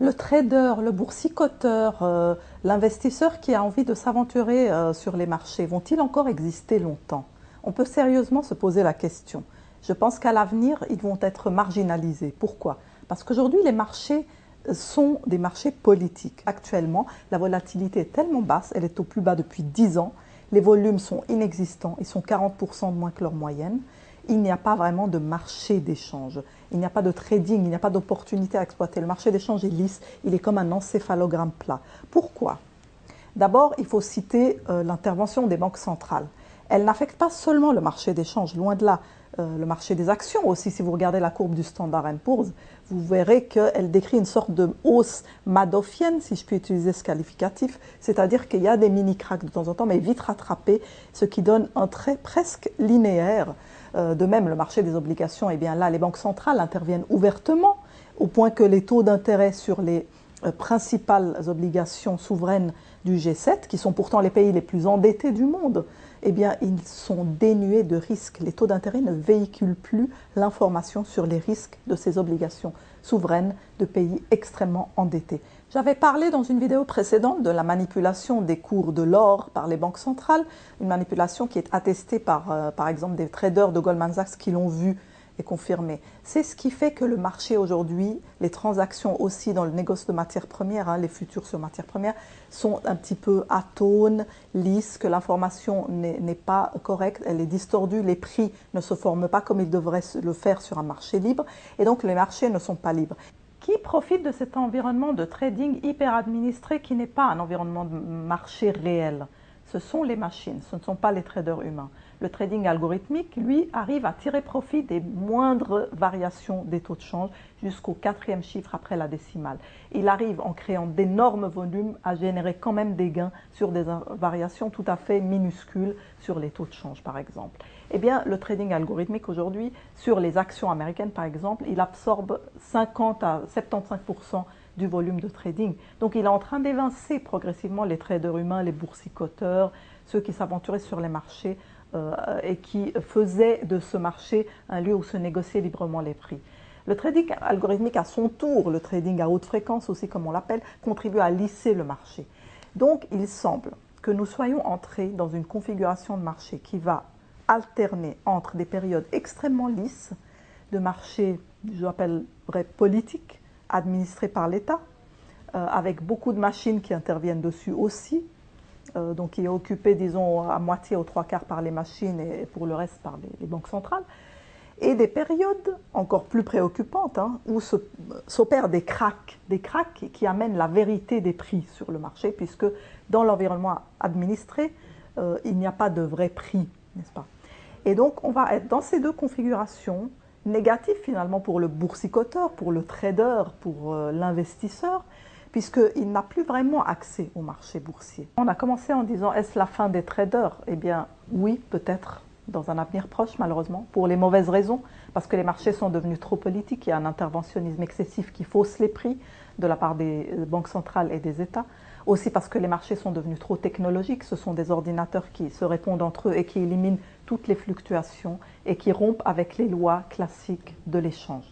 Le trader, le boursicoteur, l'investisseur qui a envie de s'aventurer sur les marchés, vont-ils encore exister longtemps? On peut sérieusement se poser la question. Je pense qu'à l'avenir, ils vont être marginalisés. Pourquoi? Parce qu'aujourd'hui, les marchés sont des marchés politiques. Actuellement, la volatilité est tellement basse, elle est au plus bas depuis 10 ans, les volumes sont inexistants, ils sont 40% de moins que leur moyenne. Il n'y a pas vraiment de marché d'échange. Il n'y a pas de trading, il n'y a pas d'opportunité à exploiter. Le marché d'échange est lisse, il est comme un encéphalogramme plat. Pourquoi? D'abord, il faut citer l'intervention des banques centrales. Elle n'affecte pas seulement le marché d'échange, loin de là. Le marché des actions aussi, si vous regardez la courbe du Standard & Poor's, vous verrez qu'elle décrit une sorte de hausse madoffienne, si je puis utiliser ce qualificatif, c'est-à-dire qu'il y a des mini-cracks de temps en temps, mais vite rattrapés, ce qui donne un trait presque linéaire. De même, le marché des obligations, eh bien là, les banques centrales interviennent ouvertement, au point que les taux d'intérêt sur les principales obligations souveraines du G7, qui sont pourtant les pays les plus endettés du monde, eh bien, ils sont dénués de risques. Les taux d'intérêt ne véhiculent plus l'information sur les risques de ces obligations souveraines de pays extrêmement endettés. J'avais parlé dans une vidéo précédente de la manipulation des cours de l'or par les banques centrales, une manipulation qui est attestée par exemple, des traders de Goldman Sachs qui l'ont vu et confirmé. C'est ce qui fait que le marché aujourd'hui, les transactions aussi dans le négoce de matières premières, les futurs sur matières premières, sont un petit peu atones, lisses, que l'information n'est pas correcte, elle est distordue, les prix ne se forment pas comme ils devraient le faire sur un marché libre, et donc les marchés ne sont pas libres. Qui profite de cet environnement de trading hyper administré qui n'est pas un environnement de marché réel? Ce sont les machines, ce ne sont pas les traders humains. Le trading algorithmique, lui, arrive à tirer profit des moindres variations des taux de change jusqu'au 4e chiffre après la décimale. Il arrive, en créant d'énormes volumes, à générer quand même des gains sur des variations tout à fait minuscules sur les taux de change, par exemple. Eh bien, le trading algorithmique aujourd'hui, sur les actions américaines, par exemple, il absorbe 50 à 75% du volume de trading. Donc, il est en train d'évincer progressivement les traders humains, les boursicoteurs, ceux qui s'aventuraient sur les marchés et qui faisaient de ce marché un lieu où se négociaient librement les prix. Le trading algorithmique, à son tour, le trading à haute fréquence aussi comme on l'appelle, contribue à lisser le marché. Donc, il semble que nous soyons entrés dans une configuration de marché qui va alterner entre des périodes extrêmement lisses de marché, je l'appellerais politique, administré par l'État, avec beaucoup de machines qui interviennent dessus aussi, donc qui est occupé, disons, à moitié aux 3/4 par les machines et pour le reste par les banques centrales, et des périodes encore plus préoccupantes où s'opèrent des cracks qui amènent la vérité des prix sur le marché, puisque dans l'environnement administré, il n'y a pas de vrai prix, n'est-ce pas? Et donc, on va être dans ces deux configurations, négatives finalement pour le boursicoteur, pour le trader, pour l'investisseur, puisqu'il n'a plus vraiment accès au marché boursier. On a commencé en disant, est-ce la fin des traders? Eh bien, oui, peut-être, dans un avenir proche, malheureusement, pour les mauvaises raisons, parce que les marchés sont devenus trop politiques, il y a un interventionnisme excessif qui fausse les prix de la part des banques centrales et des États, aussi parce que les marchés sont devenus trop technologiques, ce sont des ordinateurs qui se répondent entre eux et qui éliminent toutes les fluctuations et qui rompent avec les lois classiques de l'échange.